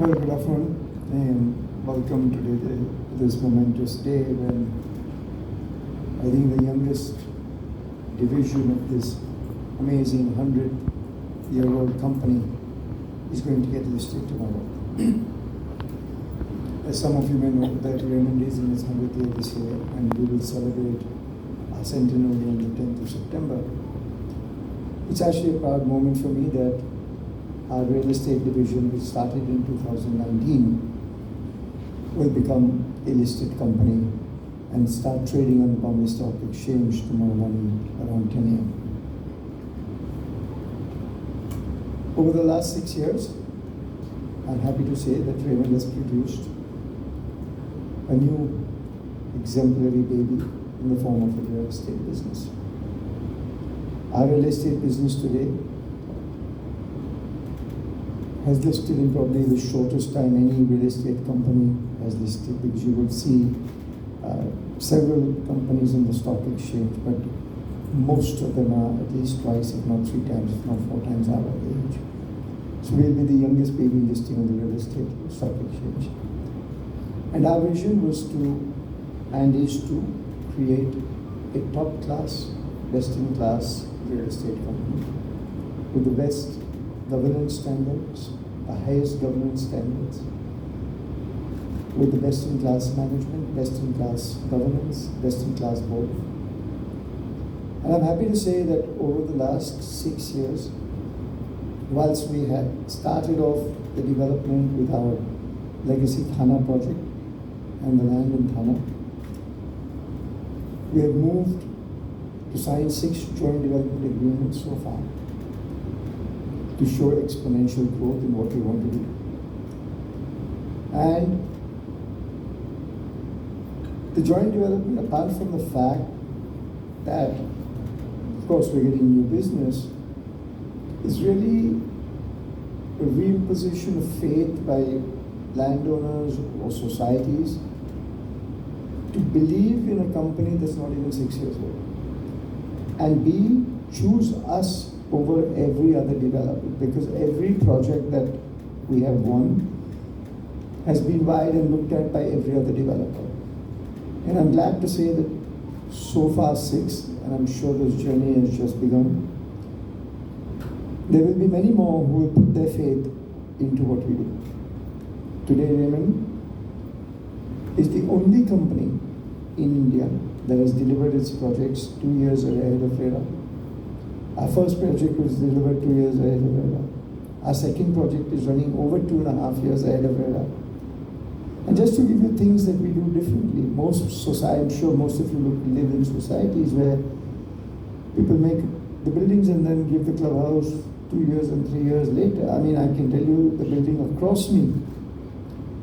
Well, good afternoon and welcome today to this momentous day when I think the youngest division of this amazing 100-year-old company is going to get listed tomorrow. As some of you may know, that Raymond is in its 100th year this year, and we will celebrate our centenary on the 10th of September. It's actually a proud moment for me that our real estate division, which started in 2019, will become a listed company and start trading on the Bombay Stock Exchange tomorrow morning around 10 a.m. Over the last 6 years, I'm happy to say that Raymond has produced a new exemplary baby in the form of a real estate business. Our real estate business today has listed in probably the shortest time any real estate company has listed, because you will see several companies in the stock exchange, but most of them are at least twice, if not 3 times, if not 4 times our age. So we'll be the youngest baby listing on the real estate stock exchange. And our vision was to, and is to, create a top-class, best-in-class real estate company with the best governance standards, the highest governance standards, with the best-in-class management, best-in-class governance, best-in-class board. And I'm happy to say that over the last 6 years, whilst we had started off the development with our legacy Thana project and the land in Thana, we have moved to sign 6 joint development agreements so far, to show exponential growth in what we want to do. And the joint development, apart from the fact that, of course, we're getting new business, is really a reimposition of faith by landowners or societies to believe in a company that's not even 6 years old. And B, choose us over every other developer, because every project that we have won has been vied and looked at by every other developer. And I'm glad to say that so far 6, and I'm sure this journey has just begun, there will be many more who will put their faith into what we do. Today, Raymond is the only company in India that has delivered its projects 2 years ahead of RERA. Our first project was delivered 2 years ahead of RERA. Our second project is running over 2.5 years ahead of RERA. And just to give you things that we do differently, I'm sure most of you live in societies where people make the buildings and then give the clubhouse 2 years and 3 years later. I mean, I can tell you the building across me,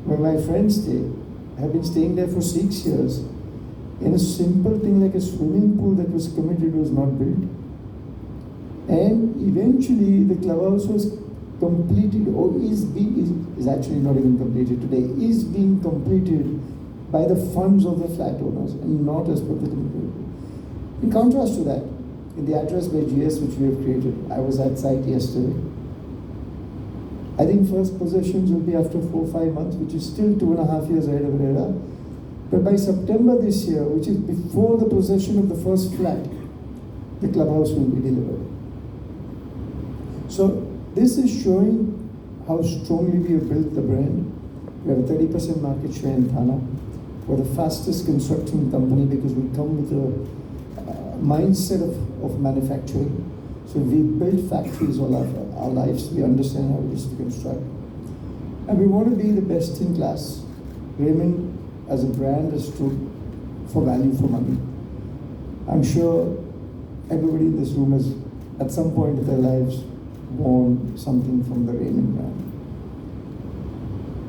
where my friends stay, have been staying there for 6 years, and a simple thing like a swimming pool that was committed was not built. And eventually the clubhouse was completed, or is actually not even completed today, is being completed by the funds of the flat owners and not as per the commitment. In contrast to that, in the address by GS which we have created, I was at site yesterday. I think first possessions will be after 4 or 5 months, which is still 2.5 years ahead of RERA. But by September this year, which is before the possession of the first flat, the clubhouse will be delivered. So this is showing how strongly we have built the brand. We have a 30% market share in Thana. We're the fastest construction company because we come with a mindset of manufacturing. So we build factories all our lives. We understand how it is to construct. And we want to be the best in class. Raymond as a brand has stood for value for money. I'm sure everybody in this room has at some point in their lives worn something from the Raymond brand.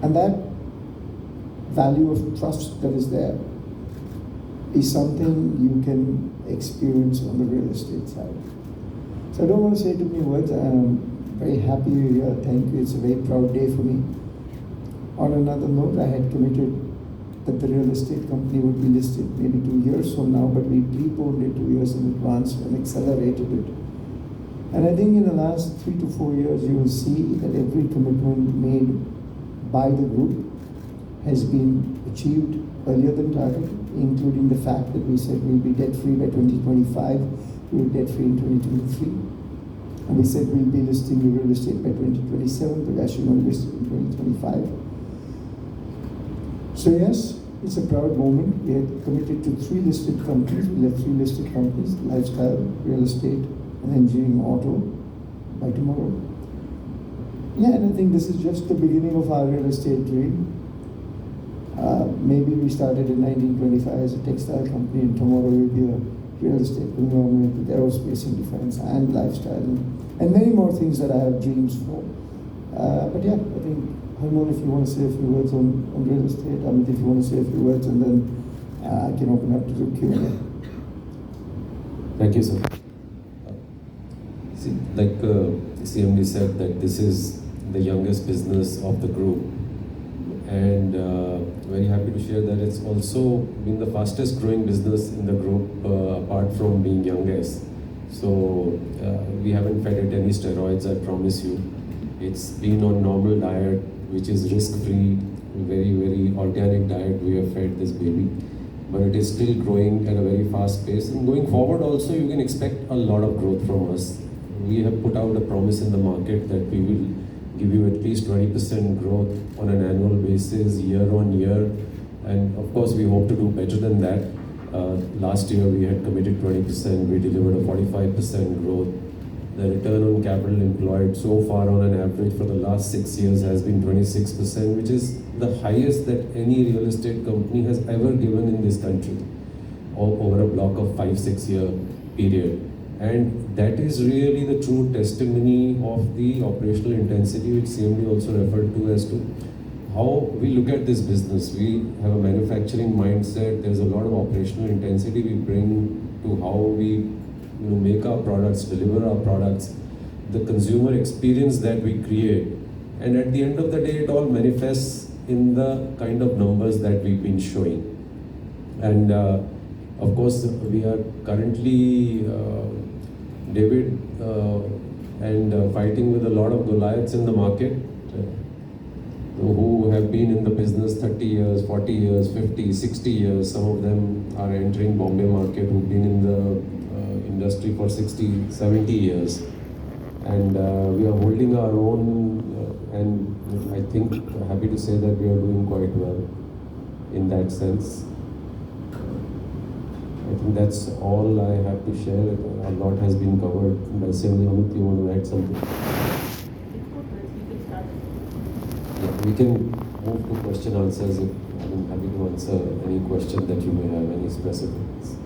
And that value of trust that is there is something you can experience on the real estate side. So I don't want to say too many words. I'm very happy you're here. Thank you. It's a very proud day for me. On another note, I had committed that the real estate company would be listed maybe 2 years from now, but we preponed it 2 years in advance and accelerated it. And I think in the last 3 to 4 years, you will see that every commitment made by the group has been achieved earlier than targeted, including the fact that we said we'll be debt-free by 2025, we were debt-free in 2023. And we said we'll be listing the real estate by 2027, but actually going to list it in 2025. So yes, it's a proud moment. We had committed to 3 listed companies. We left 3 listed companies, lifestyle, real estate, and engineering auto by tomorrow. Yeah, and I think this is just the beginning of our real estate dream. Maybe we started in 1925 as a textile company, and tomorrow we'll be a real estate conglomerate with aerospace and defense and lifestyle and many more things that I have dreams for. But yeah, I think, Raymond, if you want to say a few words on real estate, Amit, if you want to say a few words, and then I can open up to the Q&A. Thank you, sir. See, like CMD said, that this is the youngest business of the group, and very happy to share that it's also been the fastest growing business in the group, apart from being youngest. So we haven't fed it any steroids, I promise you. It's been on normal diet, which is risk-free, very organic diet we have fed this baby. But it is still growing at a very fast pace. And going forward also, you can expect a lot of growth from us. We have put out a promise in the market that we will give you at least 20% growth on an annual basis, year on year. And of course, we hope to do better than that. Last year, we had committed 20%, we delivered a 45% growth. The return on capital employed so far on an average for the last 6 years has been 26%, which is the highest that any real estate company has ever given in this country over a block of 5-6 year period. And that is really the true testimony of the operational intensity, which CMD also referred to as to how we look at this business. We have a manufacturing mindset. There's a lot of operational intensity we bring to how we make our products, deliver our products, the consumer experience that we create. And at the end of the day, it all manifests in the kind of numbers that we've been showing. And of course, we are currently, David, and fighting with a lot of Goliaths in the market, who have been in the business 30 years, 40 years, 50, 60 years. Some of them are entering Bombay market, who've been in the industry for 60, 70 years. And we are holding our own, and I think, happy to say that we are doing quite well in that sense. I think that's all I have to share. A lot has been covered by Semi. Amit, you want to add something? Yeah, we can move to question answers. I'm happy to answer any question that you may have, any specifics.